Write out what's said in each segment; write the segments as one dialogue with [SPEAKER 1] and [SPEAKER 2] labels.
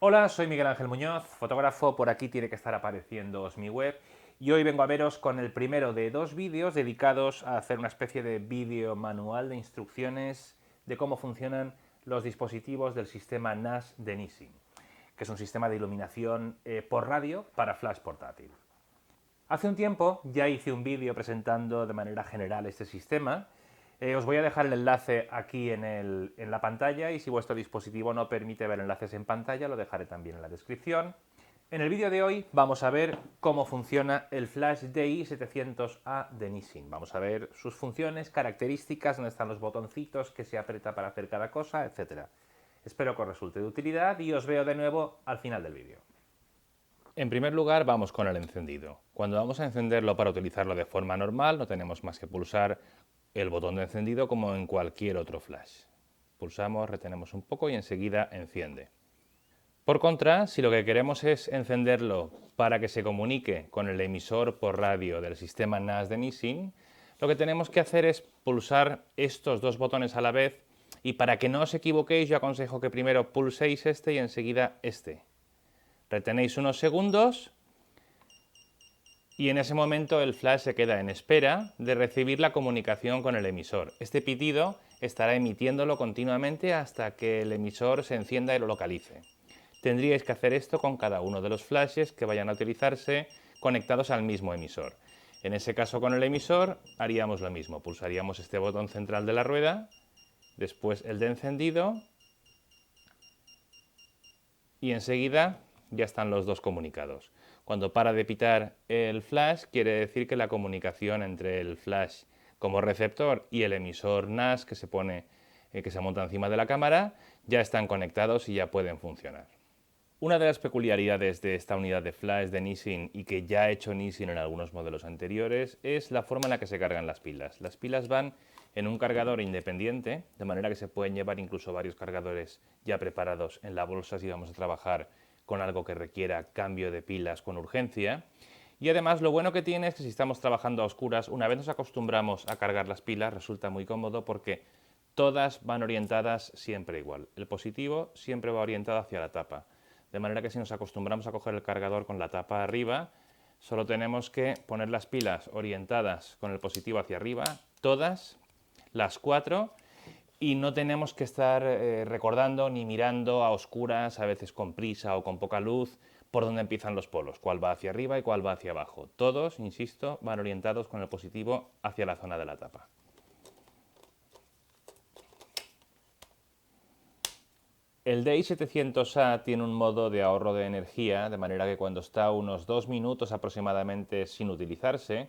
[SPEAKER 1] Hola, soy Miguel Ángel Muñoz, fotógrafo. Por aquí tiene que estar apareciéndoos mi web y hoy vengo a veros con el primero de dos vídeos dedicados a hacer una especie de vídeo manual de instrucciones de cómo funcionan los dispositivos del sistema NAS de Nissin, que es un sistema de iluminación por radio para flash portátil. Hace un tiempo ya hice un vídeo presentando de manera general este sistema. Os voy a dejar el enlace aquí en la pantalla y si vuestro dispositivo no permite ver enlaces en pantalla lo dejaré también en la descripción. En el vídeo de hoy vamos a ver cómo funciona el Flash DI700A de Nissin. Vamos a ver sus funciones, características, dónde están los botoncitos, qué se aprieta para hacer cada cosa, etc. Espero que os resulte de utilidad y os veo de nuevo al final del vídeo. En primer lugar, vamos con el encendido. Cuando vamos a encenderlo para utilizarlo de forma normal, no tenemos más que pulsar el botón de encendido como en cualquier otro flash. Pulsamos, retenemos un poco y enseguida enciende. Por contra, si lo que queremos es encenderlo para que se comunique con el emisor por radio del sistema NAS de Nissin, lo que tenemos que hacer es pulsar estos dos botones a la vez y para que no os equivoquéis yo aconsejo que primero pulséis este y enseguida este. Retenéis unos segundos y en ese momento el flash se queda en espera de recibir la comunicación con el emisor. Este pitido estará emitiéndolo continuamente hasta que el emisor se encienda y lo localice. Tendríais que hacer esto con cada uno de los flashes que vayan a utilizarse conectados al mismo emisor. En ese caso con el emisor haríamos lo mismo, pulsaríamos este botón central de la rueda, después el de encendido y enseguida ya están los dos comunicados. Cuando para de pitar el flash, quiere decir que la comunicación entre el flash como receptor y el emisor NAS que se monta encima de la cámara ya están conectados y ya pueden funcionar. Una de las peculiaridades de esta unidad de flash de Nissin y que ya ha hecho Nissin en algunos modelos anteriores es la forma en la que se cargan las pilas. Las pilas van en un cargador independiente, de manera que se pueden llevar incluso varios cargadores ya preparados en la bolsa si vamos a trabajar con algo que requiera cambio de pilas con urgencia. Y además lo bueno que tiene es que si estamos trabajando a oscuras, una vez nos acostumbramos a cargar las pilas, resulta muy cómodo porque todas van orientadas siempre igual. El positivo siempre va orientado hacia la tapa. De manera que si nos acostumbramos a coger el cargador con la tapa arriba, solo tenemos que poner las pilas orientadas con el positivo hacia arriba, todas, las cuatro, y no tenemos que estar recordando ni mirando a oscuras, a veces con prisa o con poca luz, por dónde empiezan los polos, cuál va hacia arriba y cuál va hacia abajo. Todos, insisto, van orientados con el positivo hacia la zona de la tapa. El DI700A tiene un modo de ahorro de energía, de manera que cuando está unos 2 minutos aproximadamente sin utilizarse,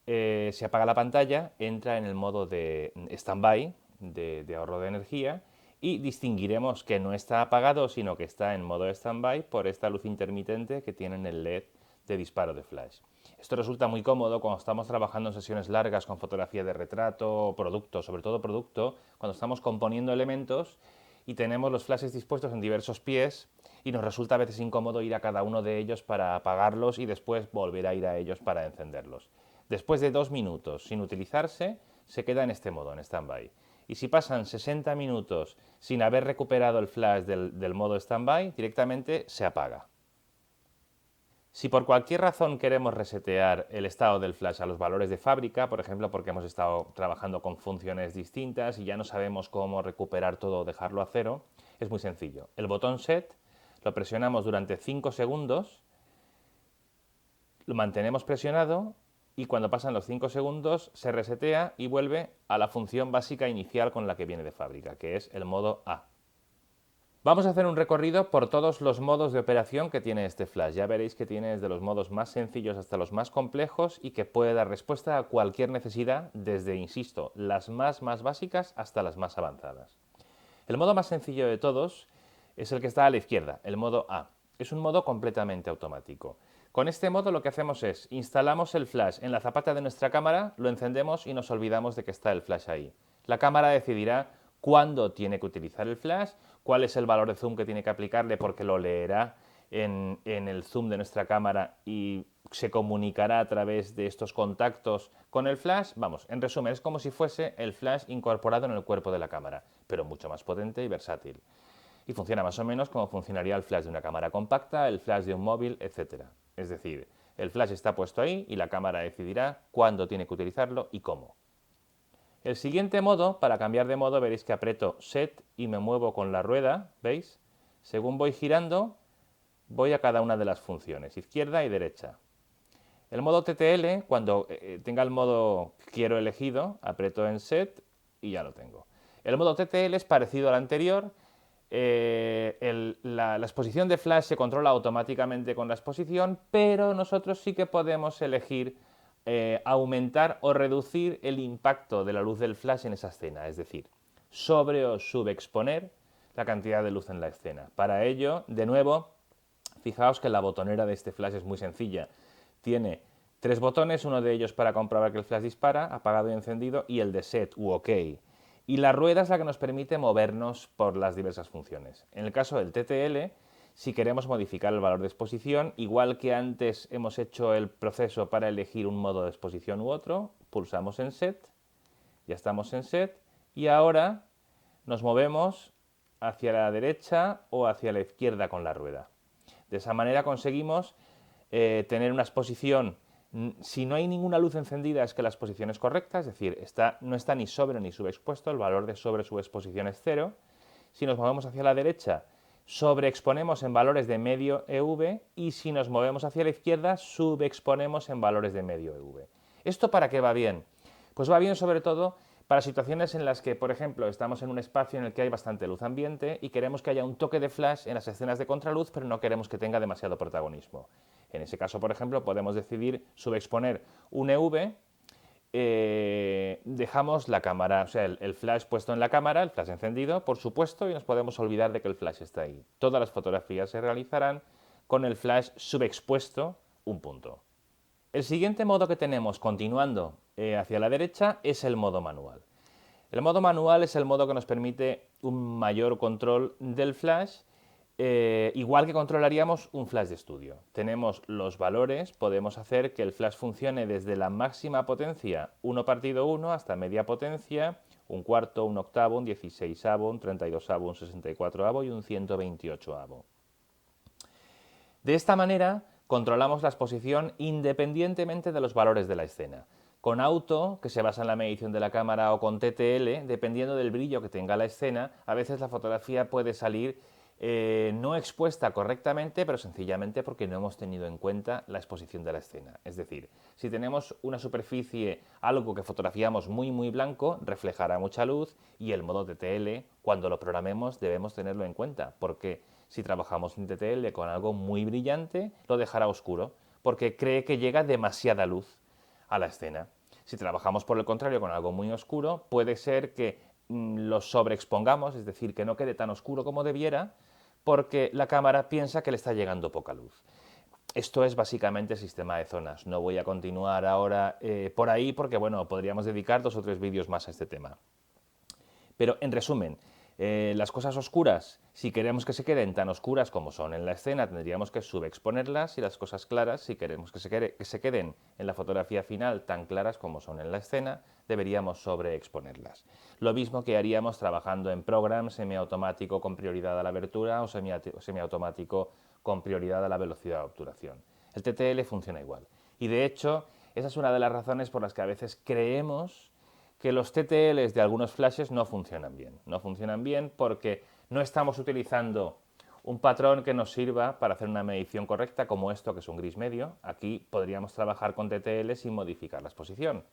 [SPEAKER 1] se apaga la pantalla, entra en el modo de stand-by, de ahorro de energía, y distinguiremos que no está apagado, sino que está en modo stand-by por esta luz intermitente que tiene en el LED de disparo de flash. Esto resulta muy cómodo cuando estamos trabajando en sesiones largas con fotografía de retrato o producto, sobre todo producto, cuando estamos componiendo elementos y tenemos los flashes dispuestos en diversos pies y nos resulta a veces incómodo ir a cada uno de ellos para apagarlos y después volver a ir a ellos para encenderlos. Después de 2 minutos sin utilizarse, se queda en este modo, en stand-by. Y si pasan 60 minutos sin haber recuperado el flash del modo stand-by, directamente se apaga. Si por cualquier razón queremos resetear el estado del flash a los valores de fábrica, por ejemplo porque hemos estado trabajando con funciones distintas y ya no sabemos cómo recuperar todo o dejarlo a cero, es muy sencillo. El botón Set lo presionamos durante 5 segundos, lo mantenemos presionado y cuando pasan los 5 segundos se resetea y vuelve a la función básica inicial con la que viene de fábrica, que es el modo A. Vamos a hacer un recorrido por todos los modos de operación que tiene este flash. Ya veréis que tiene desde los modos más sencillos hasta los más complejos y que puede dar respuesta a cualquier necesidad desde, insisto, las más básicas hasta las más avanzadas. El modo más sencillo de todos es el que está a la izquierda, el modo A. Es un modo completamente automático. Con este modo lo que hacemos es instalamos el flash en la zapata de nuestra cámara, lo encendemos y nos olvidamos de que está el flash ahí. La cámara decidirá cuándo tiene que utilizar el flash, cuál es el valor de zoom que tiene que aplicarle porque lo leerá en el zoom de nuestra cámara y se comunicará a través de estos contactos con el flash. Vamos, en resumen, es como si fuese el flash incorporado en el cuerpo de la cámara, pero mucho más potente y versátil. Y funciona más o menos como funcionaría el flash de una cámara compacta, el flash de un móvil, etc. Es decir, el flash está puesto ahí y la cámara decidirá cuándo tiene que utilizarlo y cómo. El siguiente modo, para cambiar de modo, veréis que aprieto Set y me muevo con la rueda, ¿veis? Según voy girando, voy a cada una de las funciones, izquierda y derecha. El modo TTL, cuando tenga el modo que quiero elegido, aprieto en Set y ya lo tengo. El modo TTL es parecido al anterior. La exposición de flash se controla automáticamente con la exposición, pero nosotros sí que podemos elegir aumentar o reducir el impacto de la luz del flash en esa escena, es decir, sobre o subexponer la cantidad de luz en la escena. Para ello, de nuevo, fijaos que la botonera de este flash es muy sencilla. Tiene 3 botones, uno de ellos para comprobar que el flash dispara, apagado y encendido, y el de set u OK. Y la rueda es la que nos permite movernos por las diversas funciones. En el caso del TTL, si queremos modificar el valor de exposición, igual que antes hemos hecho el proceso para elegir un modo de exposición u otro, pulsamos en Set, ya estamos en Set, y ahora nos movemos hacia la derecha o hacia la izquierda con la rueda. De esa manera conseguimos tener una exposición. Si no hay ninguna luz encendida es que la exposición es correcta, es decir, no está ni sobre ni subexpuesto, el valor de sobre subexposición es 0. Si nos movemos hacia la derecha, sobreexponemos en valores de medio EV y si nos movemos hacia la izquierda, subexponemos en valores de medio EV. ¿Esto para qué va bien? Pues va bien sobre todo para situaciones en las que, por ejemplo, estamos en un espacio en el que hay bastante luz ambiente y queremos que haya un toque de flash en las escenas de contraluz, pero no queremos que tenga demasiado protagonismo. En ese caso, por ejemplo, podemos decidir subexponer un EV, dejamos la cámara, o sea, el flash puesto en la cámara, el flash encendido, por supuesto, y nos podemos olvidar de que el flash está ahí. Todas las fotografías se realizarán con el flash subexpuesto un punto. El siguiente modo que tenemos, continuando hacia la derecha, es el modo manual. El modo manual es el modo que nos permite un mayor control del flash, igual que controlaríamos un flash de estudio. Tenemos los valores, podemos hacer que el flash funcione desde la máxima potencia 1/1 hasta media potencia, un cuarto, un octavo, un 16avo, un 32avo, un 64avo y un 128avo. De esta manera controlamos la exposición independientemente de los valores de la escena. Con auto, que se basa en la medición de la cámara, o con TTL, dependiendo del brillo que tenga la escena, a veces la fotografía puede salir no expuesta correctamente, pero sencillamente porque no hemos tenido en cuenta la exposición de la escena. Es decir, si tenemos una superficie, algo que fotografiamos muy blanco, reflejará mucha luz y el modo TTL, cuando lo programemos, debemos tenerlo en cuenta, porque si trabajamos en TTL con algo muy brillante, lo dejará oscuro, porque cree que llega demasiada luz a la escena. Si trabajamos por el contrario con algo muy oscuro, puede ser que lo sobreexpongamos, es decir, que no quede tan oscuro como debiera, porque la cámara piensa que le está llegando poca luz. Esto es básicamente el sistema de zonas. No voy a continuar ahora por ahí porque, bueno, podríamos dedicar 2 o 3 vídeos más a este tema. Pero, en resumen, las cosas oscuras, si queremos que se queden tan oscuras como son en la escena, tendríamos que subexponerlas, y las cosas claras, si queremos que se queden en la fotografía final tan claras como son en la escena, deberíamos sobreexponerlas. Lo mismo que haríamos trabajando en programs semiautomático con prioridad a la abertura o semiautomático con prioridad a la velocidad de obturación. El TTL funciona igual. Y de hecho, esa es una de las razones por las que a veces creemos que los TTLs de algunos flashes no funcionan bien. No funcionan bien porque no estamos utilizando un patrón que nos sirva para hacer una medición correcta, como esto, que es un gris medio. Aquí podríamos trabajar con TTL sin modificar la exposición.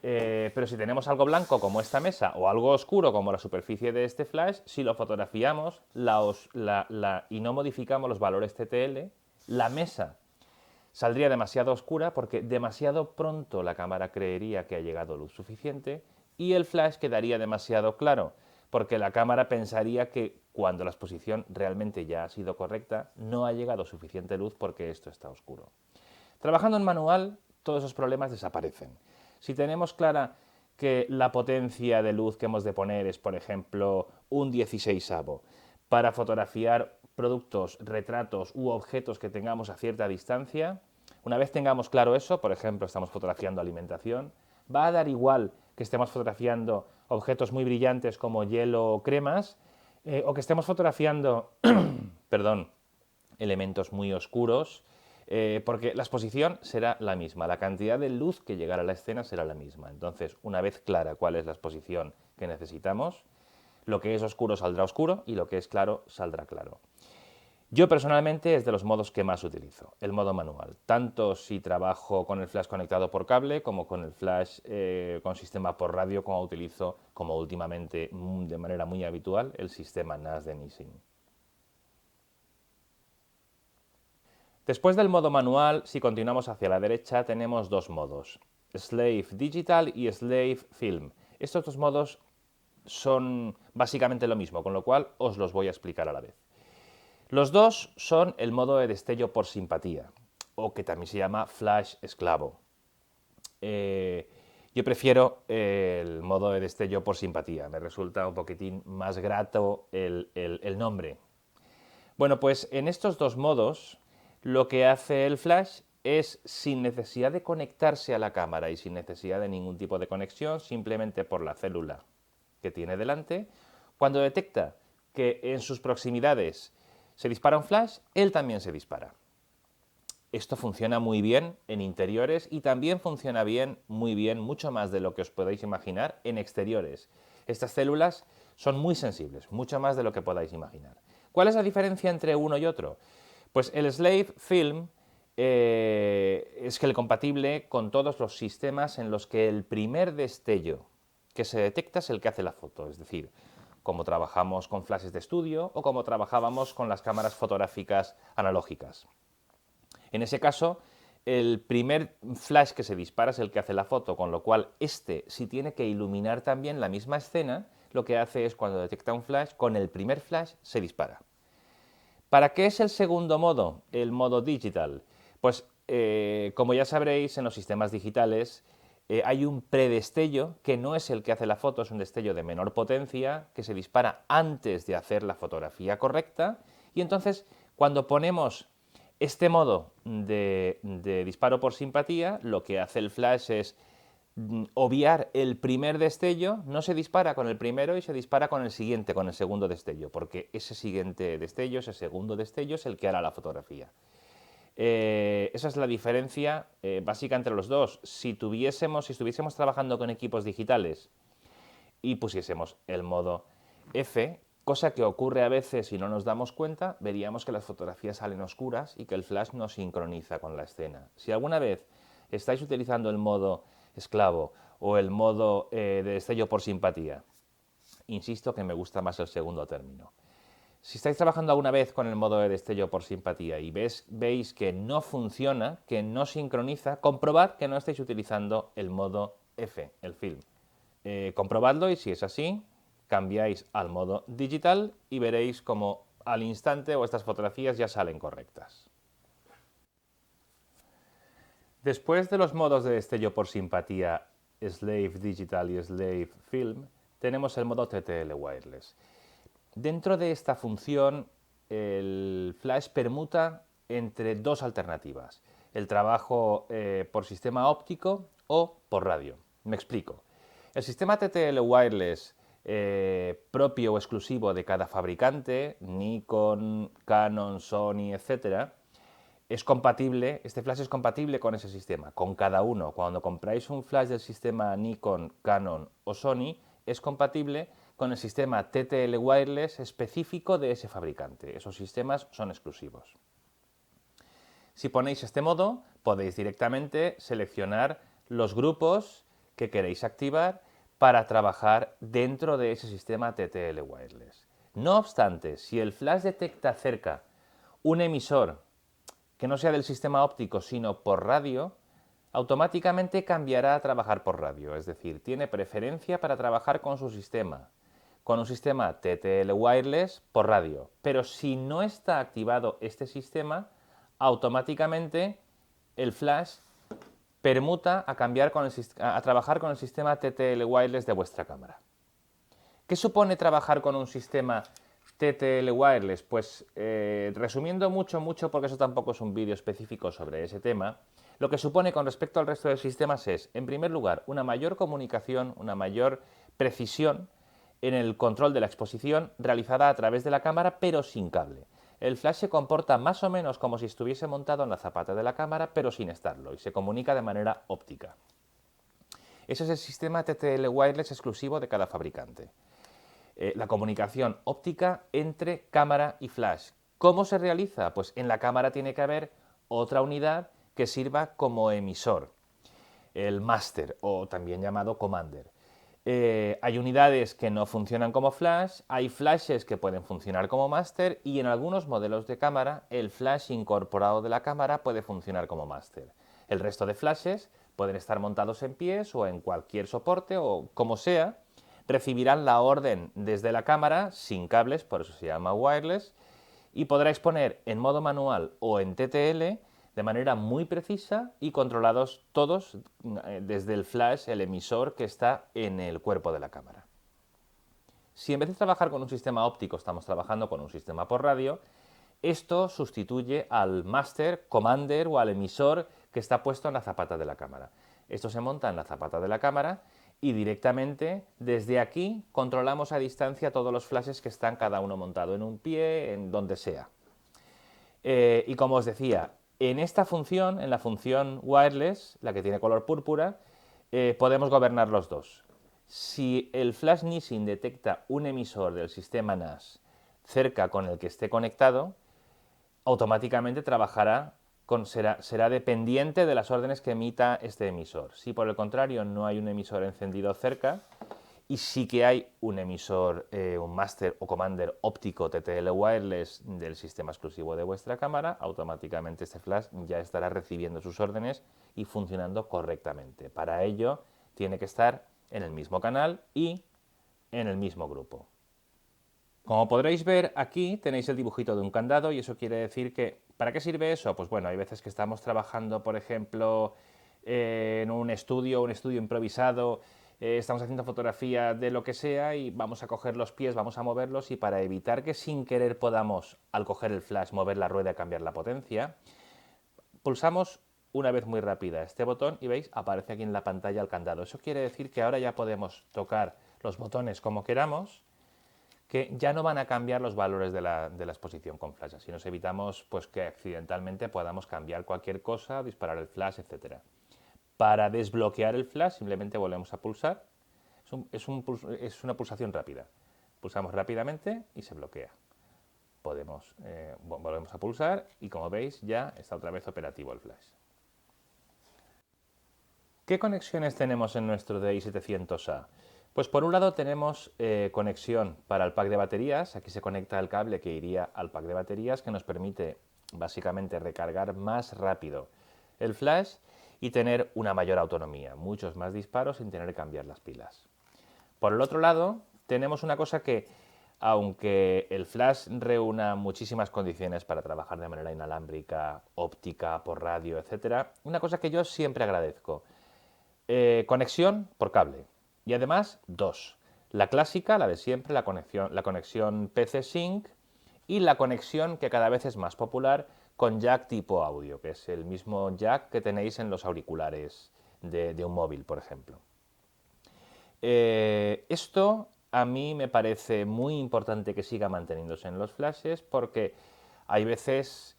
[SPEAKER 1] Pero si tenemos algo blanco como esta mesa o algo oscuro como la superficie de este flash, si lo fotografiamos y no modificamos los valores TTL, la mesa saldría demasiado oscura porque demasiado pronto la cámara creería que ha llegado luz suficiente, y el flash quedaría demasiado claro porque la cámara pensaría que cuando la exposición realmente ya ha sido correcta no ha llegado suficiente luz porque esto está oscuro. Trabajando en manual, todos esos problemas desaparecen. Si tenemos clara que la potencia de luz que hemos de poner es, por ejemplo, un 16avo para fotografiar productos, retratos u objetos que tengamos a cierta distancia, una vez tengamos claro eso, por ejemplo, estamos fotografiando alimentación, va a dar igual que estemos fotografiando objetos muy brillantes como hielo o cremas, O que estemos fotografiando, perdón, elementos muy oscuros, porque la exposición será la misma, la cantidad de luz que llegará a la escena será la misma. Entonces, una vez clara cuál es la exposición que necesitamos, lo que es oscuro saldrá oscuro y lo que es claro saldrá claro. Yo personalmente es de los modos que más utilizo, el modo manual, tanto si trabajo con el flash conectado por cable como con el flash con sistema por radio, como utilizo, como últimamente de manera muy habitual, el sistema NAS de Nissin. Después del modo manual, si continuamos hacia la derecha, tenemos dos modos, Slave Digital y Slave Film. Estos dos modos son básicamente lo mismo, con lo cual os los voy a explicar a la vez. Los dos son el modo de destello por simpatía, o que también se llama flash esclavo. Yo prefiero el modo de destello por simpatía, me resulta un poquitín más grato el nombre. Bueno, pues en estos dos modos lo que hace el flash es, sin necesidad de conectarse a la cámara y sin necesidad de ningún tipo de conexión, simplemente por la célula que tiene delante, cuando detecta que en sus proximidades se dispara un flash, él también se dispara. Esto funciona muy bien en interiores y también funciona muy bien, mucho más de lo que os podéis imaginar, en exteriores. Estas células son muy sensibles, mucho más de lo que podáis imaginar. ¿Cuál es la diferencia entre uno y otro? Pues el Slave Film es el compatible con todos los sistemas en los que el primer destello que se detecta es el que hace la foto, es decir, como trabajamos con flashes de estudio o como trabajábamos con las cámaras fotográficas analógicas. En ese caso, el primer flash que se dispara es el que hace la foto, con lo cual si tiene que iluminar también la misma escena, lo que hace es cuando detecta un flash, con el primer flash se dispara. ¿Para qué es el segundo modo, el modo digital? Pues como ya sabréis, en los sistemas digitales hay un predestello que no es el que hace la foto, es un destello de menor potencia que se dispara antes de hacer la fotografía correcta y entonces cuando ponemos este modo de disparo por simpatía, lo que hace el flash es obviar el primer destello, no se dispara con el primero y se dispara con el siguiente, con el segundo destello, porque ese siguiente destello, ese segundo destello es el que hará la fotografía. Esa es la diferencia básica entre los dos. Si estuviésemos trabajando con equipos digitales y pusiésemos el modo F, cosa que ocurre a veces si no nos damos cuenta, veríamos que las fotografías salen oscuras y que el flash no sincroniza con la escena. Si alguna vez estáis utilizando el modo esclavo o el modo de destello por simpatía, insisto que me gusta más el segundo término. Si estáis trabajando alguna vez con el modo de destello por simpatía y veis que no funciona, que no sincroniza, comprobad que no estáis utilizando el modo F, el film. Comprobadlo y si es así, cambiáis al modo digital y veréis como al instante vuestras fotografías ya salen correctas. Después de los modos de destello por simpatía Slave Digital y Slave Film, tenemos el modo TTL Wireless. Dentro de esta función, el flash permuta entre dos alternativas, el trabajo por sistema óptico o por radio. Me explico. El sistema TTL Wireless propio o exclusivo de cada fabricante, Nikon, Canon, Sony, etc., este flash es compatible con ese sistema, con cada uno. Cuando compráis un flash del sistema Nikon, Canon o Sony, es compatible con el sistema TTL Wireless específico de ese fabricante. Esos sistemas son exclusivos. Si ponéis este modo, podéis directamente seleccionar los grupos que queréis activar para trabajar dentro de ese sistema TTL Wireless. No obstante, si el flash detecta cerca un emisor que no sea del sistema óptico sino por radio, automáticamente cambiará a trabajar por radio, es decir, tiene preferencia para trabajar con un sistema TTL Wireless por radio. Pero si no está activado este sistema, automáticamente el flash permuta a trabajar con el sistema TTL Wireless de vuestra cámara. ¿Qué supone trabajar con un sistema TTL Wireless? Pues resumiendo mucho, porque eso tampoco es un vídeo específico sobre ese tema, lo que supone con respecto al resto de sistemas es, en primer lugar, una mayor comunicación, una mayor precisión en el control de la exposición realizada a través de la cámara pero sin cable. El flash se comporta más o menos como si estuviese montado en la zapata de la cámara pero sin estarlo y se comunica de manera óptica. Ese es el sistema TTL Wireless exclusivo de cada fabricante. La comunicación óptica entre cámara y flash. ¿Cómo se realiza? Pues en la cámara tiene que haber otra unidad que sirva como emisor, el master o también llamado commander. Hay unidades que no funcionan como flash, hay flashes que pueden funcionar como master y en algunos modelos de cámara el flash incorporado de la cámara puede funcionar como master. El resto de flashes pueden estar montados en pies o en cualquier soporte o como sea, recibirán la orden desde la cámara sin cables, por eso se llama wireless, y podráis poner en modo manual o en TTL de manera muy precisa y controlados todos desde el flash, el emisor que está en el cuerpo de la cámara. Si en vez de trabajar con un sistema óptico estamos trabajando con un sistema por radio, esto sustituye al master, commander o al emisor que está puesto en la zapata de la cámara. Esto se monta en la zapata de la cámara y directamente desde aquí controlamos a distancia todos los flashes que están cada uno montado en un pie, en donde sea. Y como os decía, en esta función, en la función wireless, la que tiene color púrpura, podemos gobernar los dos. Si el flash Nissin detecta un emisor del sistema NAS cerca con el que esté conectado, automáticamente será dependiente de las órdenes que emita este emisor. Si por el contrario no hay un emisor encendido cerca y sí que hay un emisor, un master o commander óptico TTL wireless del sistema exclusivo de vuestra cámara, automáticamente este flash ya estará recibiendo sus órdenes y funcionando correctamente. Para ello tiene que estar en el mismo canal y en el mismo grupo. Como podréis ver, aquí tenéis el dibujito de un candado y eso quiere decir que, ¿para qué sirve eso? Pues bueno, hay veces que estamos trabajando, por ejemplo, en un estudio improvisado, estamos haciendo fotografía de lo que sea y vamos a coger los pies, vamos a moverlos y para evitar que sin querer podamos, al coger el flash, mover la rueda y cambiar la potencia, pulsamos una vez muy rápida este botón y veis, aparece aquí en la pantalla el candado. Eso quiere decir que ahora ya podemos tocar los botones como queramos, que ya no van a cambiar los valores de la exposición con flash. Así nos evitamos pues, que accidentalmente podamos cambiar cualquier cosa, disparar el flash, etc. Para desbloquear el flash simplemente volvemos a pulsar. Es una pulsación rápida. Pulsamos rápidamente y se bloquea. Volvemos a pulsar y como veis ya está otra vez operativo el flash. ¿Qué conexiones tenemos en nuestro DI700A? Pues por un lado tenemos conexión para el pack de baterías. Aquí se conecta el cable que iría al pack de baterías que nos permite básicamente recargar más rápido el flash y tener una mayor autonomía, muchos más disparos sin tener que cambiar las pilas. Por el otro lado tenemos una cosa que, aunque el flash reúna muchísimas condiciones para trabajar de manera inalámbrica, óptica, por radio, etc., una cosa que yo siempre agradezco. Conexión por cable. Y además, dos. La clásica, la de siempre, la conexión PC Sync y la conexión que cada vez es más popular con jack tipo audio, que es el mismo jack que tenéis en los auriculares de un móvil, por ejemplo. Esto a mí me parece muy importante que siga manteniéndose en los flashes porque hay veces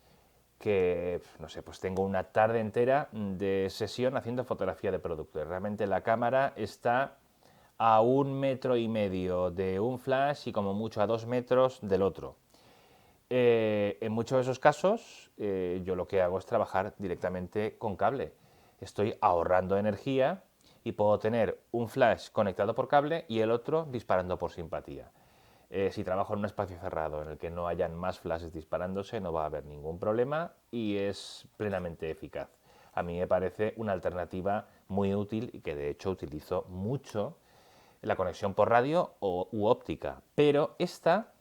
[SPEAKER 1] que, no sé, pues tengo una tarde entera de sesión haciendo fotografía de producto y realmente la cámara está a 1,5 metros de un flash y como mucho a 2 metros del otro. En muchos de esos casos yo lo que hago es trabajar directamente con cable. Estoy ahorrando energía y puedo tener un flash conectado por cable y el otro disparando por simpatía. Si trabajo en un espacio cerrado en el que no hayan más flashes disparándose, no va a haber ningún problema y es plenamente eficaz. A mí me parece una alternativa muy útil y que de hecho utilizo mucho la conexión por radio u óptica, pero esta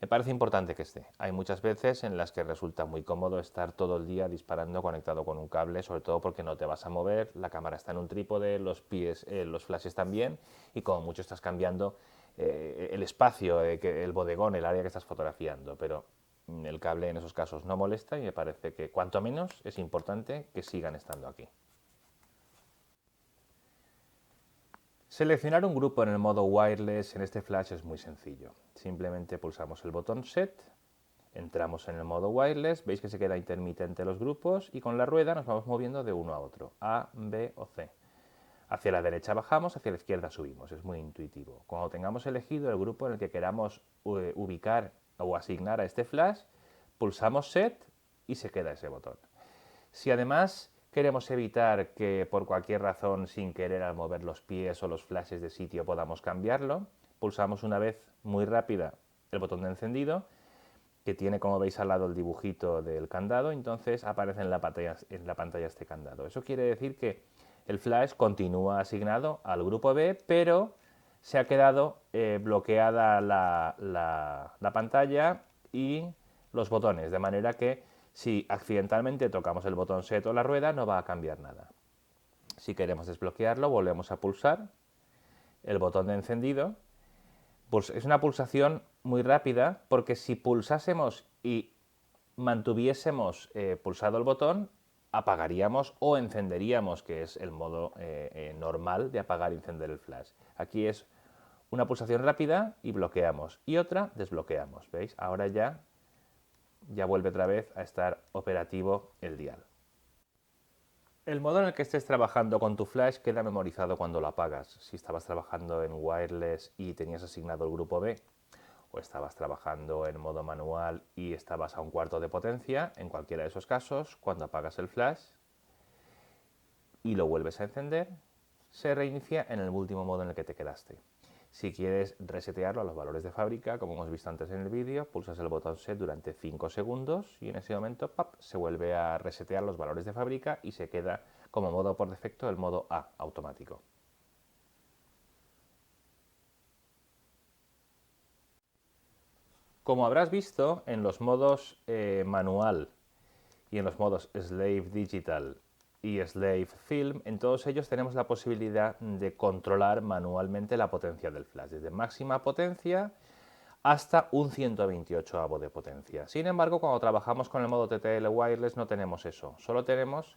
[SPEAKER 1] me parece importante que esté. Hay muchas veces en las que resulta muy cómodo estar todo el día disparando conectado con un cable, sobre todo porque no te vas a mover, la cámara está en un trípode, los pies, los flashes también, y como mucho estás cambiando el espacio, el bodegón, el área que estás fotografiando, pero el cable en esos casos no molesta y me parece que cuanto menos es importante que sigan estando aquí. Seleccionar un grupo en el modo wireless en este flash es muy sencillo. Simplemente pulsamos el botón Set, entramos en el modo wireless, veis que se queda intermitente los grupos y con la rueda nos vamos moviendo de uno a otro, A, B o C. Hacia la derecha bajamos, hacia la izquierda subimos, es muy intuitivo. Cuando tengamos elegido el grupo en el que queramos ubicar o asignar a este flash, pulsamos Set y se queda ese botón. Si además queremos evitar que por cualquier razón, sin querer al mover los pies o los flashes de sitio podamos cambiarlo, pulsamos una vez muy rápida el botón de encendido, que tiene, como veis al lado, el dibujito del candado, entonces aparece en la pantalla este candado. Eso quiere decir que el flash continúa asignado al grupo B, pero se ha quedado bloqueada la pantalla y los botones, de manera que si accidentalmente tocamos el botón Set o la rueda no va a cambiar nada. Si queremos desbloquearlo, volvemos a pulsar el botón de encendido. Es una pulsación muy rápida porque si pulsásemos y mantuviésemos pulsado el botón, apagaríamos o encenderíamos, que es el modo normal de apagar y encender el flash. Aquí es una pulsación rápida y bloqueamos, y otra desbloqueamos. ¿Veis? Ahora ya vuelve otra vez a estar operativo el dial. El modo en el que estés trabajando con tu flash queda memorizado cuando lo apagas. Si estabas trabajando en wireless y tenías asignado el grupo B, o estabas trabajando en modo manual y estabas a 1/4 de potencia, en cualquiera de esos casos, cuando apagas el flash y lo vuelves a encender, se reinicia en el último modo en el que te quedaste. Si quieres resetearlo a los valores de fábrica, como hemos visto antes en el vídeo, pulsas el botón Set durante 5 segundos y en ese momento se vuelve a resetear los valores de fábrica y se queda como modo por defecto el modo A automático. Como habrás visto, en los modos manual y en los modos Slave Digital y Slave Film, en todos ellos tenemos la posibilidad de controlar manualmente la potencia del flash, desde máxima potencia hasta un 128avo de potencia. Sin embargo, cuando trabajamos con el modo TTL Wireless no tenemos eso, solo tenemos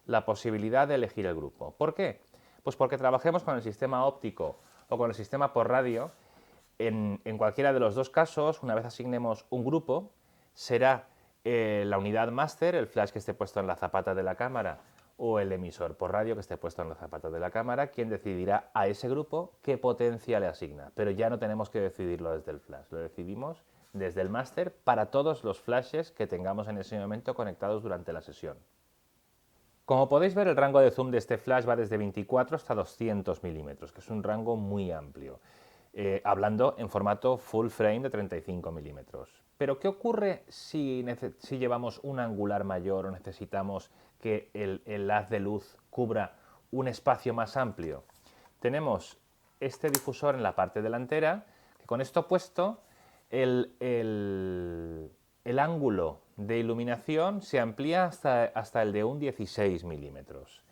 [SPEAKER 1] la posibilidad de elegir el grupo. ¿Por qué? Pues porque trabajemos con el sistema óptico o con el sistema por radio, en cualquiera de los dos casos, una vez asignemos un grupo, será la unidad máster, el flash que esté puesto en la zapata de la cámara, o el emisor por radio que esté puesto en la zapata de la cámara, quien decidirá a ese grupo qué potencia le asigna. Pero ya no tenemos que decidirlo desde el flash, lo decidimos desde el máster para todos los flashes que tengamos en ese momento conectados durante la sesión. Como podéis ver, el rango de zoom de este flash va desde 24 hasta 200 milímetros, que es un rango muy amplio, hablando en formato full frame de 35 milímetros. Pero ¿qué ocurre si llevamos un angular mayor o necesitamos que el haz de luz cubra un espacio más amplio? Tenemos este difusor en la parte delantera, que con esto puesto el ángulo de iluminación se amplía hasta el de un 16 milímetros.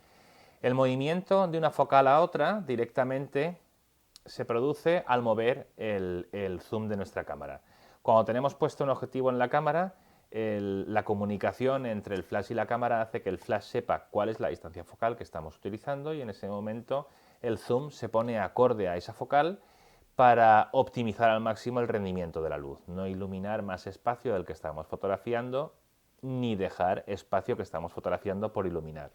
[SPEAKER 1] El movimiento de una focal a otra directamente se produce al mover el zoom de nuestra cámara. Cuando tenemos puesto un objetivo en la cámara, la comunicación entre el flash y la cámara hace que el flash sepa cuál es la distancia focal que estamos utilizando y en ese momento el zoom se pone acorde a esa focal para optimizar al máximo el rendimiento de la luz, no iluminar más espacio del que estamos fotografiando ni dejar espacio que estamos fotografiando por iluminar.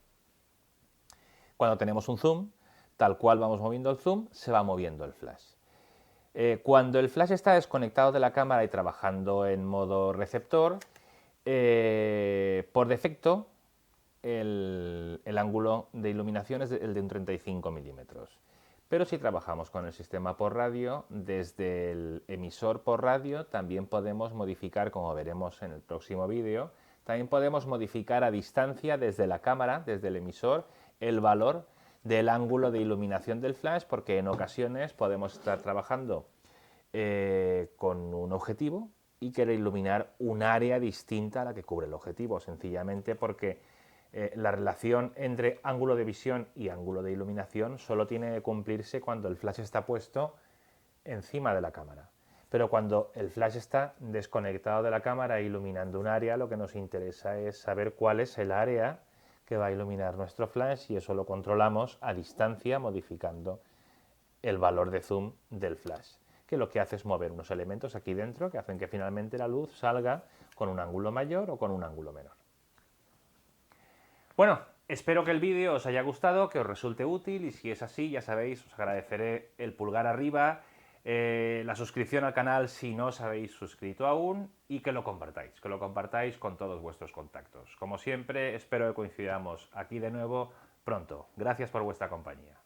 [SPEAKER 1] Cuando tenemos un zoom, tal cual vamos moviendo el zoom, se va moviendo el flash. Cuando el flash está desconectado de la cámara y trabajando en modo receptor, por defecto el ángulo de iluminación es el de un 35 milímetros. Pero si trabajamos con el sistema por radio, desde el emisor por radio también podemos modificar, como veremos en el próximo vídeo, también podemos modificar a distancia desde la cámara, desde el emisor, el valor del ángulo de iluminación del flash, porque en ocasiones podemos estar trabajando con un objetivo y querer iluminar un área distinta a la que cubre el objetivo, sencillamente porque la relación entre ángulo de visión y ángulo de iluminación solo tiene que cumplirse cuando el flash está puesto encima de la cámara. Pero cuando el flash está desconectado de la cámara e iluminando un área, lo que nos interesa es saber cuál es el área que va a iluminar nuestro flash y eso lo controlamos a distancia modificando el valor de zoom del flash, que lo que hace es mover unos elementos aquí dentro que hacen que finalmente la luz salga con un ángulo mayor o con un ángulo menor. Bueno, espero que el vídeo os haya gustado, que os resulte útil, y si es así, ya sabéis, os agradeceré el pulgar arriba, la suscripción al canal si no os habéis suscrito aún, y que lo compartáis con todos vuestros contactos. Como siempre, espero que coincidamos aquí de nuevo pronto. Gracias por vuestra compañía.